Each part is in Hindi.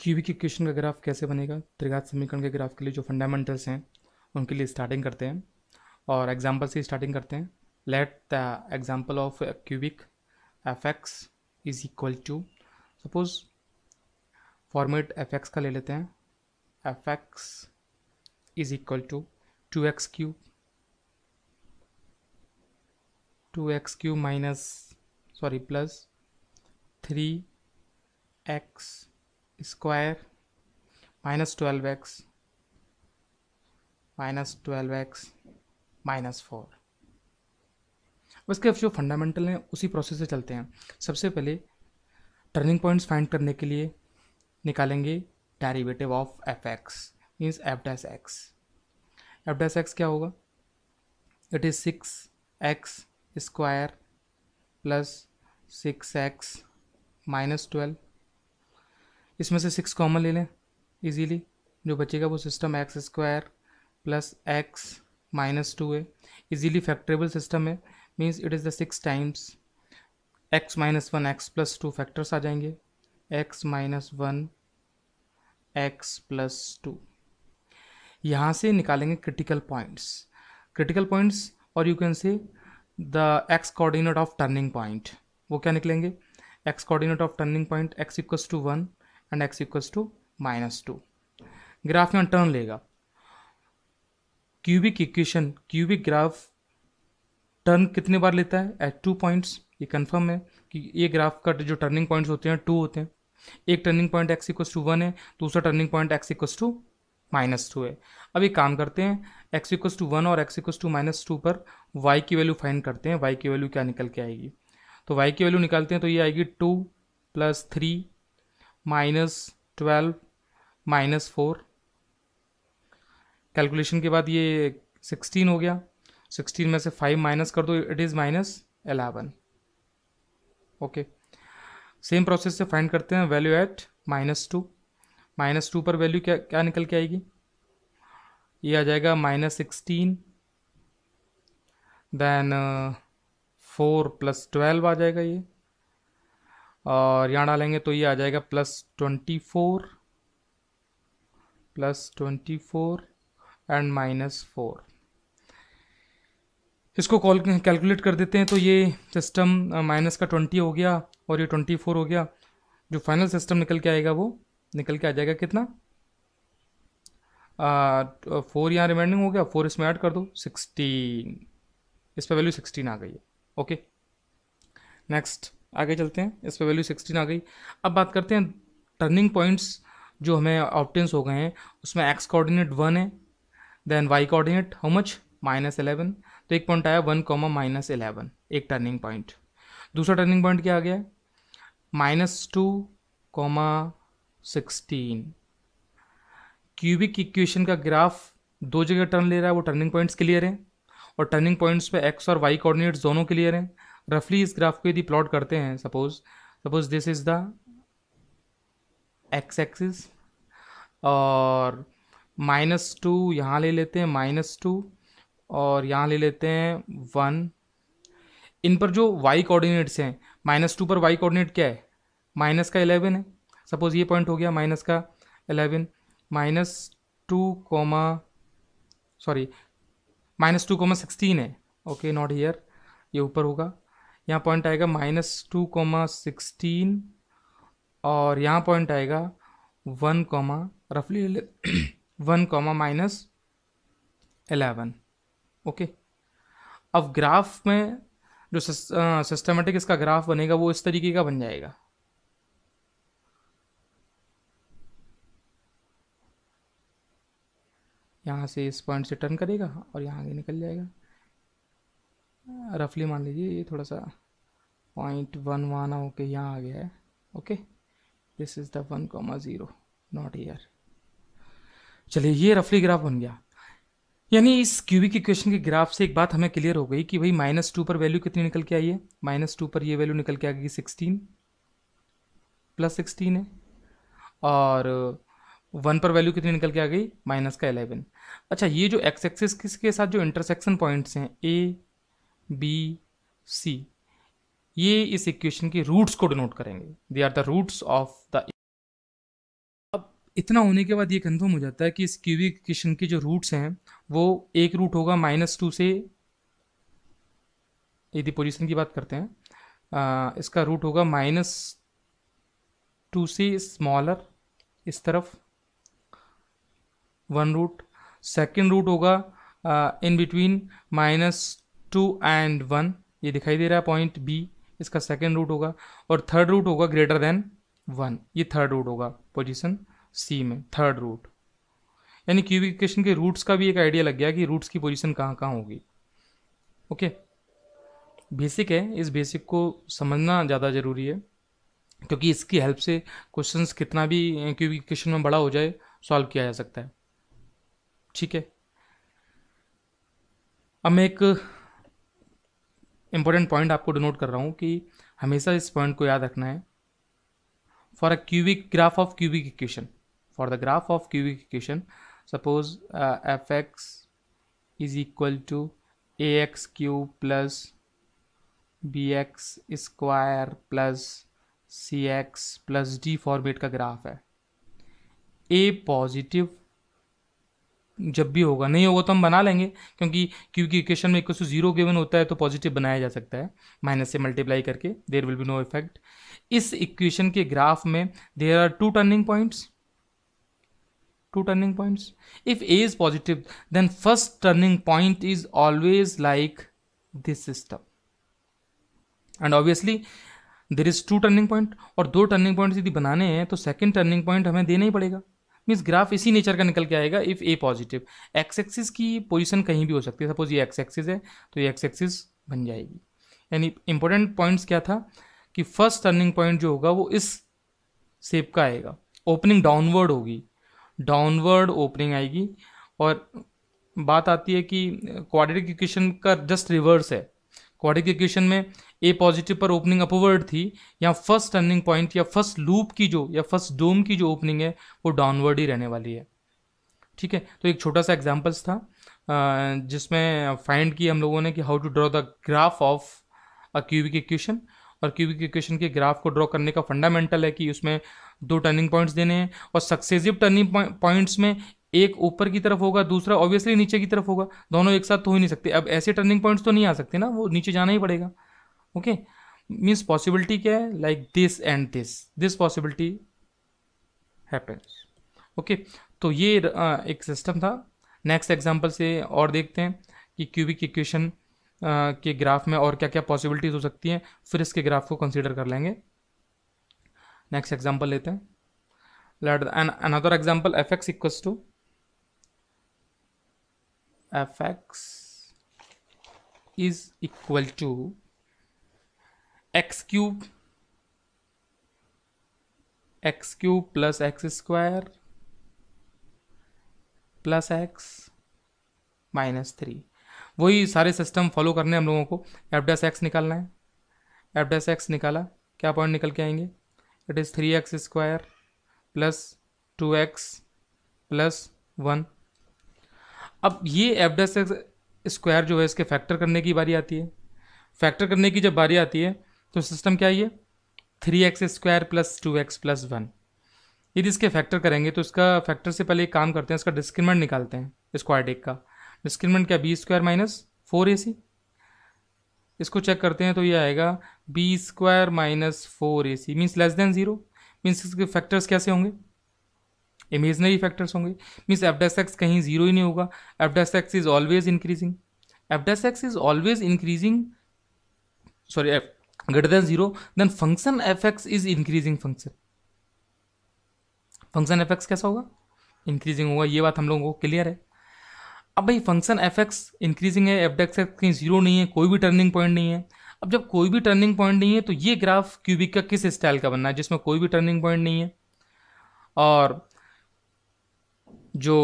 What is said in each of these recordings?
क्यूबिक इक्वेशन का ग्राफ कैसे बनेगा, त्रिघात समीकरण के ग्राफ के लिए जो फंडामेंटल्स हैं उनके लिए स्टार्टिंग करते हैं और एग्जांपल से स्टार्टिंग करते हैं। Let the example of cubic F X is equal to, suppose format F X का ले लेते हैं। F X is equal to 2x cube minus plus 3x square minus 12x minus 4। उसके अब जो फंडामेंटल हैं उसी प्रोसेस से चलते हैं। सबसे पहले टर्निंग पॉइंट्स फाइंड करने के लिए निकालेंगे derivative of F x, means F dash x. F dash x क्या होगा? It is 6x square plus 6x minus 12। इसमें से 6 कॉमन ले लें इजीली, जो बचेगा वो system x square plus x minus 2 है। इजीली फैक्टरेबल सिस्टम है, means it is the 6 times x minus 1 x plus 2 factors आ जाएंगे, x माइनस 1 x प्लस 2। यहाँ से निकालेंगे क्रिटिकल पॉइंट्स और you can say the x coordinate of turning point. वो क्या निकलेंगे? x coordinate of turning point x equals to 1 and x equals to minus 2। Graph में टर्न लेगा। क्यूबिक ग्राफ टर्न कितने बार लेता है? Eight 2 points. ये कंफर्म है कि ये ग्राफ का जो टर्निंग पॉइंट्स होते हैं 2 होते हैं। एक turning point x equals to 1 है, दूसरा turning point x equals to minus 2 है। अब एक काम करते हैं, x इक्वल्स टू 1 और x इक्वल्स टू माइनस 2 पर y की वैल्यू फाइंड करते हैं। y की वैल्यू क्या निकल के आएगी? तो y की वैल्यू निकालते हैं तो ये आएगी 2 प्लस 3 माइनस 12 माइनस 4। कैलकुलेशन के बाद ये 16 हो गया। 16 में से 5 माइनस कर दो, it is minus 11। Okay, same process से फाइंड करते हैं वैल्यू एट माइनस 2 पर वैल्यू क्या निकल के आएगी? ये आ जाएगा माइनस 16, देन 4 प्लस 12 आ जाएगा ये, और यहाँ डालेंगे तो ये आ जाएगा प्लस 24 एंड माइनस 4। इसको कैलकुलेट कर देते हैं तो ये सिस्टम माइनस का 20 हो गया और ये 24 हो गया। जो फाइनल सिस्टम निकल के आएगा वो निकल के आ जाएगा कितना? 4 यहाँ रिमाइंडिंग हो गया, 4 इसमें ऐड कर दो 16। इस पर वैल्यू 16 आ गई है। ओके, नेक्स्ट आगे चलते हैं। इस पर वैल्यू 16 आ गई। अब बात करते हैं टर्निंग पॉइंट्स जो हमें ऑब्टेंस हो गए हैं, उसमें x कोऑर्डिनेट 1 है, then y coordinate how much? Minus 11। तो एक पॉइंट आया 1 कॉमा माइनस 11, एक टर्निंग पॉइंट। दूसरा टर्निंग पॉइंट क्या आ गया? Minus 2 comma 16। क्यूबिक इक्वेशन का ग्राफ 2 जगह टर्न ले रहा है, वो टर्निंग पॉइंट्स क्लियर हैं और टर्निंग पॉइंट्स पे x और y कोऑर्डिनेट्स दोनों क्लियर हैं। रफली इस ग्राफ को यदि प्लॉट करते हैं, suppose this is the x axis और माइनस 2 यहाँ ले लेते हैं, माइनस 2 और यहाँ ले लेते हैं 1। इन पर जो y कोऑर्डिनेट्स हैं, माइनस 2 पर y कोऑर्डिनेट क्या है? माइनस का 11 है। सपोज ये पॉइंट हो गया माइनस का 11, माइनस 2 कॉमा 16 है। ओके, नॉट हियर, ये ऊपर होगा। यहाँ पॉइंट आएगा माइनस 2 कॉमा 16 और यहाँ पॉइंट आएगा 1 कॉमा रफली 1 कॉमा माइनस 11। ओके, अब ग्राफ में जो सिस्टमेटिक इसका ग्राफ बनेगा वो इस तरीके का बन जाएगा। यहाँ से इस पॉइंट से टर्न करेगा और यहाँ आगे निकल जाएगा। रफली मान लीजिए ये थोड़ा सा 0.1 होके यहाँ आ गया है। Okay, this is the 1,0 not year. चलिए, ये रफली ग्राफ बन गया। यानी इस क्यूबिक इक्वेशन के ग्राफ से एक बात हमें क्लियर हो गई कि भाई माइनस 2 पर वैल्यू कितनी निकल के आई है? माइनस 2 पर ये वैल्यू निकल के आ गई 16 प्लस 16 है, और 1 पर वैल्यू कितनी निकल के आ गई? माइनस का 11। अच्छा, ये जो एक्स एक्सिस के साथ जो इंटरसेक्शन पॉइंट्स हैं A, B, C, ये इस इक्वेशन के रूट्स को डिनोट करेंगे। They are the roots of the. इतना होने के बाद ये कंफर्म हो जाता है कि इस क्यूबिक इक्वेशन के जो रूट्स हैं वो एक रूट होगा -2 से, यदि पोजीशन की बात करते हैं, इसका रूट होगा -2 से स्मॉलर इस तरफ, वन रूट। सेकेंड रूट होगा इन बिटवीन -2 एंड 1, ये दिखाई दे रहा है पॉइंट बी, इसका सेकेंड रूट होगा। और थर्ड रूट होगा ग्रेटर देन 1, ये थर्ड रूट होगा पोजीशन सी में, थर्ड रूट। यानी क्यूबिक इक्वेशन के रूट्स का भी एक आइडिया लग गया कि रूट्स की पोजीशन कहाँ कहाँ होगी। ओके, बेसिक है, इस बेसिक को समझना ज़्यादा ज़रूरी है, क्योंकि इसकी हेल्प से क्वेश्चंस कितना भी क्यूबिक इक्वेशन में बड़ा हो जाए सॉल्व किया जा सकता है। ठीक है, अब मैं एक इंपॉर्टेंट पॉइंट आपको डिनोट कर रहा हूँ कि हमेशा इस पॉइंट को याद रखना है। For a cubic graph of cubic equation, for the graph of cubic equation, suppose F X is equal to A X cube plus B X square plus C X plus D format का ग्राफ है। ए पॉजिटिव जब भी होगा, नहीं होगा तो हम बना लेंगे, क्योंकि इक्वेशन में इक्वल टू 0 गिवन होता है तो पॉजिटिव बनाया जा सकता है माइनस से मल्टीप्लाई करके, there will be no effect. इस इक्वेशन के ग्राफ में there are two turning points, if a is positive then first turning point is always like this system, and obviously there is two turning point, और दो टर्निंग पॉइंट्स यदि बनाने हैं तो सेकंड टर्निंग पॉइंट हमें देना ही पड़ेगा। मीन्स ग्राफ इसी नेचर का निकल के आएगा if A positive. X axis की पोजीशन कहीं भी हो सकती है, सपोज ये एक्स एक्सिस है तो ये एक्स एक्सिस बन जाएगी। यानी इंपॉर्टेंट पॉइंट्स क्या था कि फर्स्ट टर्निंग पॉइंट जो होगा वो इस शेप का आएगा, ओपनिंग डाउनवर्ड होगी, डाउनवर्ड ओपनिंग आएगी। और बात आती है कि क्वाड्रेटिक इक्वेशन का जस्ट रिवर्स है, क्वाड्रेटिक इक्वेशन में ए पॉजिटिव पर ओपनिंग अपवर्ड थी, या फर्स्ट टर्निंग पॉइंट या फर्स्ट लूप की जो या फर्स्ट डोम की जो ओपनिंग है वो डाउनवर्ड ही रहने वाली है। ठीक है, तो एक छोटा सा एग्जांपल्स था जिसमें फाइंड किया हम लोगों ने कि how to draw the graph of a cubic equation. और क्यूबिक इक्वेशन के ग्राफ को ड्रॉ करने का फंडामेंटल है कि उसमें दो टर्निंग पॉइंट्स देने हैं, और सक्सेसिव टर्निंग पॉइंट्स में एक ऊपर की तरफ होगा, दूसरा ऑब्वियसली नीचे की तरफ होगा, दोनों एक साथ तो हो ही नहीं सकते। अब ऐसे टर्निंग पॉइंट्स तो नहीं आ सकते ना, वो नीचे जाना ही पड़ेगा। ओके, मीन्स पॉसिबिलिटी क्या है, like this and this possibility happens. Okay, तो ये एक सिस्टम था। नेक्स्ट एग्जांपल से और देखते हैं कि क्यूबिक इक्वेशन के ग्राफ में और क्या क्या पॉसिबिलिटीज हो सकती हैं, फिर इसके ग्राफ को कंसीडर कर लेंगे। नेक्स्ट एग्जांपल लेते हैं, let another example F X equals to F X is equal to X cube plus X square plus X -3। वही सारे सिस्टम फॉलो करने हम लोगों को। एफ डैश एक्स निकालना है, एफ डैश एक्स निकाला, क्या पॉइंट निकल के आएंगे, it is 3x square plus 2x plus 1। अब ये एफ डैश एक्स स्क्वायर जो है इसके फैक्टर करने की बारी आती है। फैक्टर करने की जब बारी आती है तो सिस्टम क्या है, ये 3x square plus 2x plus 1। यदि इसके फैक्टर करेंगे तो इसका फैक्टर से पहले एक काम करते हैं, इसका डिस्क्रिमिनेंट निकालते हैं। स्क्वाड्रेटिक का डिस्क्रिमिनेंट क्या, बी स्क्वायर माइनस 4ac। इसको चेक करते हैं तो ये आएगा B square minus 4ac means less than 0। Means इसके फैक्टर्स कैसे होंगे, इमेजनरी फैक्टर्स होंगे। मीन्स एफ डैश एक्स कहीं 0 ही नहीं होगा, F dash X is always increasing, F dash X is always increasing, sorry F greater than 0, then function fx is increasing function। Function fx कैसा होगा, इंक्रीजिंग होगा, ये बात हम लोगों को क्लियर है। अब भाई फंक्शन fx इंक्रीजिंग है, एफ डैश एक्स कहीं 0 नहीं है, कोई भी टर्निंग पॉइंट नहीं है। अब जब कोई भी टर्निंग पॉइंट नहीं है तो ये ग्राफ क्यूबिक का किस स्टाइल का बनना है, जिसमें कोई भी टर्निंग पॉइंट नहीं है और जो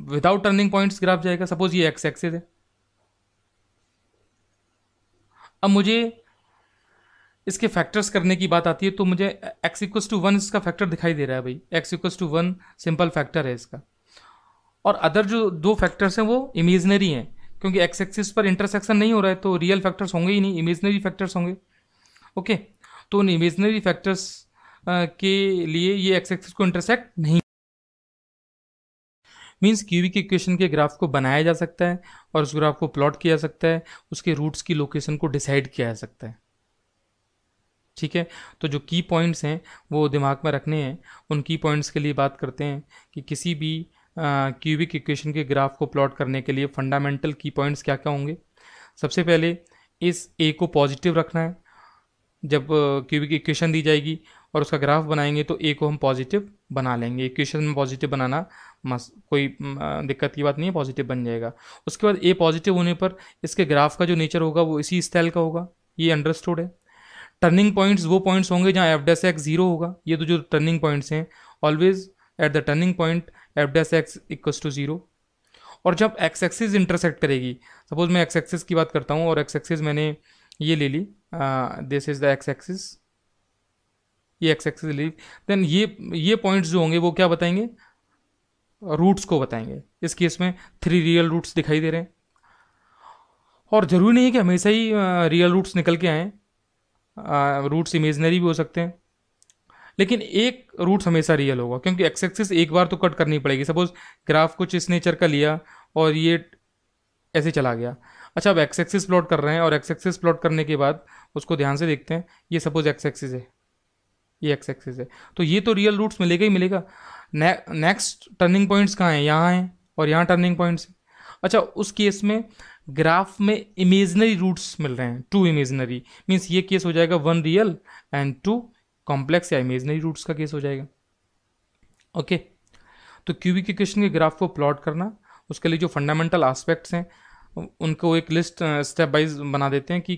विदाउट टर्निंग पॉइंट्स ग्राफ जाएगा। सपोज ये एक्स एक्सिस है, अब मुझे इसके फैक्टर्स करने की बात आती है तो मुझे x इक्वल्स टू 1 इसका फैक्टर दिखाई दे रहा है भाई, x equals to 1 simple factor है इसका। और अदर जो दो फैक्टर्स हैं वो इमेजनरी हैं, क्योंकि x एक्सिस पर इंटरसेक्शन नहीं हो रहा है तो रियल फैक्टर्स होंगे ही नहीं, इमेजनरी फैक्टर्स होंगे। ओके, तो उन इमेजनरी फैक्टर्स के लिए ये x एक्सिस को इंटरसेक्ट नहीं मीन्स क्यूबिक इक्वेशन के ग्राफ को बनाया जा सकता है और उस ग्राफ को प्लॉट किया जा सकता है, उसके रूट्स की लोकेशन को डिसाइड किया जा सकता है। ठीक है, तो जो की पॉइंट्स हैं वो दिमाग में रखने हैं। उन की पॉइंट्स के लिए बात करते हैं कि किसी भी क्यूबिक इक्वेशन के ग्राफ को प्लॉट करने के लिए फंडामेंटल की पॉइंट्स क्या क्या होंगे। सबसे पहले इस ए को पॉजिटिव रखना है। जब क्यूबिक इक्वेशन दी जाएगी और उसका ग्राफ बनाएंगे तो ए को हम पॉजिटिव बना लेंगे। इक्वेशन में पॉजिटिव बनाना कोई दिक्कत की बात नहीं है, पॉजिटिव बन जाएगा। उसके बाद ए पॉजिटिव होने पर इसके ग्राफ का जो नेचर होगा वो इसी स्टाइल का होगा, ये अंडरस्टूड है। टर्निंग पॉइंट्स वो पॉइंट्स होंगे जहाँ एफ डैश एक्स जीरो होगा। ये तो जो टर्निंग पॉइंट्स हैं, always at the turning point F dash X equals to zero. और जब एक्स एक्सिस इंटरसेक्ट करेगी, सपोज मैं एक्स एक्सिस की बात करता हूँ और एक्स एक्सिस मैंने ये ले ली, this is the x axis, ये एक्स एक्सिस ले ली, देन ये पॉइंट्स जो होंगे वो क्या बताएंगे, रूट्स को बताएंगे। इस केस में 3 रियल रूट्स दिखाई दे रहे हैं और ज़रूरी नहीं है कि हमेशा ही रियल रूट्स निकल के आएँ, रूट्स इमेजनरी भी हो सकते हैं, लेकिन एक रूट हमेशा रियल होगा क्योंकि एक्स एक्सिस एक बार तो कट करनी पड़ेगी। सपोज ग्राफ कुछ इस नेचर का लिया और ये ऐसे चला गया। अच्छा, अब एक्स एक्सिस प्लॉट कर रहे हैं और एक्स एक्सिस प्लॉट करने के बाद उसको ध्यान से देखते हैं, ये सपोज एक्स एक्सिस है, ये एक्स एक्सिस है, तो ये तो रियल रूट्स मिलेगा ही मिलेगा। नेक्स्ट टर्निंग पॉइंट्स कहाँ हैं, यहाँ हैं और यहाँ टर्निंग पॉइंट्स। अच्छा, उस केस में ग्राफ में इमेजनरी रूट्स मिल रहे हैं, 2 इमेजनरी, मीन्स ये केस हो जाएगा 1 रियल एंड 2 कॉम्प्लेक्स या इमेजनरी रूट्स का केस हो जाएगा। ओके, तो क्यूबिक इक्वेशन के ग्राफ को प्लॉट करना, उसके लिए जो फंडामेंटल एस्पेक्ट्स हैं उनको एक लिस्ट स्टेप वाइज बना देते हैं कि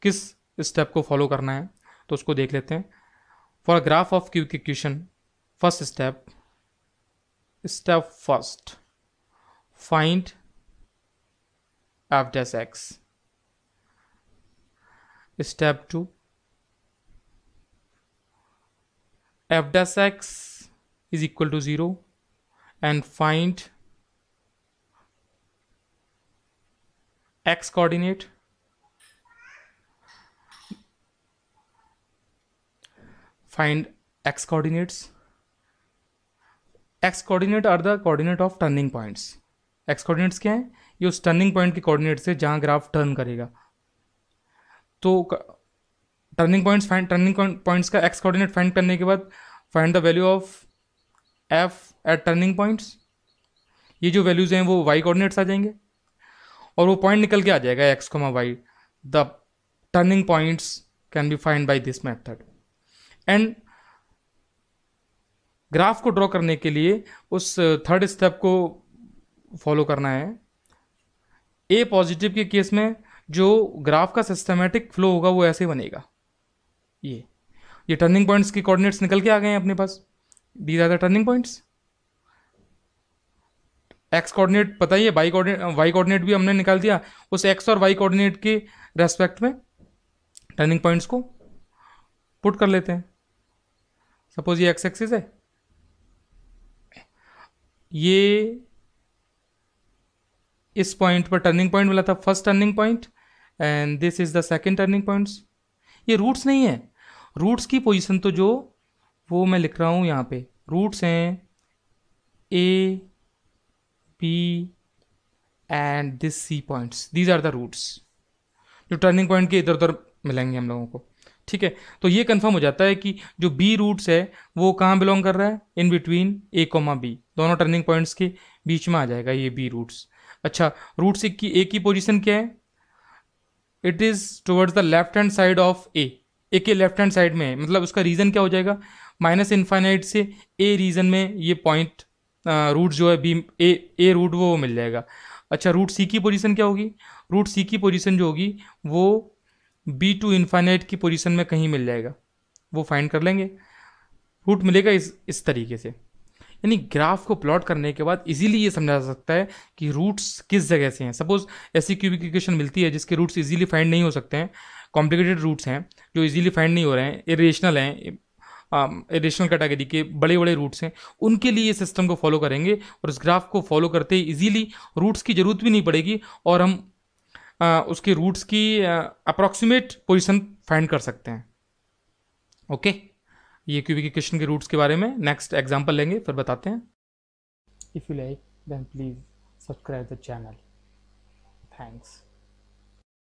किस स्टेप को फॉलो करना है, तो उसको देख लेते हैं। For a graph of cubic equation, first step first, find F dash x. Step 2, f dash x is equal to 0 and find x coordinate. Find x coordinates. X coordinate are the coordinate of turning points. X coordinates क्या है, ये उस टर्निंग पॉइंट के कोऑर्डिनेट्स है जहां ग्राफ टर्न करेगा। तो टर्निंग पॉइंट्स का एक्स कोऑर्डिनेट फाइंड करने के बाद find the value of F at turning points. ये जो वैल्यूज हैं वो वाई कोऑर्डिनेट्स आ जाएंगे और वो पॉइंट निकल के आ जाएगा X comma Y. The turning points can be find by this method. And graph को ड्रॉ करने के लिए उस थर्ड स्टेप को फॉलो करना है। ए पॉजिटिव के केस में जो ग्राफ का सिस्टमैटिक फ्लो होगा वो ऐसे बनेगा, ये टर्निंग पॉइंट्स के कोऑर्डिनेट्स निकल के आ गए हैं अपने पास, these are the turning points. X coordinate पता ही है, वाई कोऑर्डिनेट भी हमने निकाल दिया, उस एक्स और वाई कोऑर्डिनेट के रेस्पेक्ट में टर्निंग पॉइंट्स को पुट कर लेते हैं। सपोज ये एक्स एक्सिस है, ये इस पॉइंट पर टर्निंग पॉइंट मिला था, first turning point, and this is the second turning points. ये रूट्स नहीं है, रूट्स की पोजीशन तो जो वो मैं लिख रहा हूं यहाँ पे, रूट्स हैं A B and this C points, these are the roots जो टर्निंग पॉइंट के इधर उधर मिलेंगे हम लोगों को। ठीक है, तो ये कंफर्म हो जाता है कि जो बी रूट्स है वो कहाँ बिलोंग कर रहा है, in between A comma B, दोनों टर्निंग पॉइंट्स के बीच में आ जाएगा ये बी रूट्स। अच्छा, रूट्स की ए की पोजीशन क्या है, it is towards the left hand side of a के लेफ्ट हैंड साइड में है, मतलब उसका रीजन क्या हो जाएगा, माइनस इनफाइनाइट से ए रीजन में ये पॉइंट रूट जो है बी ए रूट वो मिल जाएगा। अच्छा, रूट सी की पोजीशन क्या होगी, रूट सी की पोजीशन जो होगी वो बी टू इनफाइनाइट की पोजीशन में कहीं मिल जाएगा, वो फाइंड कर लेंगे। रूट मिलेगा इस तरीके से। यानी ग्राफ को प्लॉट करने के बाद इजीली ये समझा जा सकता है कि रूट्स किस जगह से हैं। सपोज ऐसी क्यूबिक इक्वेशन मिलती है जिसके रूट्स इजीली फाइंड नहीं हो सकते हैं, कॉम्प्लिकेटेड रूट्स हैं जो इजीली फाइंड नहीं हो रहे हैं, इरेशनल हैं, इरेशनल कैटेगरी के बड़े बड़े रूट्स हैं, उनके लिए ये सिस्टम को फॉलो करेंगे और इस ग्राफ को फॉलो करते ही इजीली रूट्स की ज़रूरत भी नहीं पड़ेगी और हम उसके रूट्स की अप्रॉक्सीमेट पोजीशन फाइंड कर सकते हैं। ओके, ये क्यूबिक इक्वेशन के रूट्स के बारे में नेक्स्ट एग्जांपल लेंगे फिर बताते हैं। If you like then please subscribe the channel. Thanks.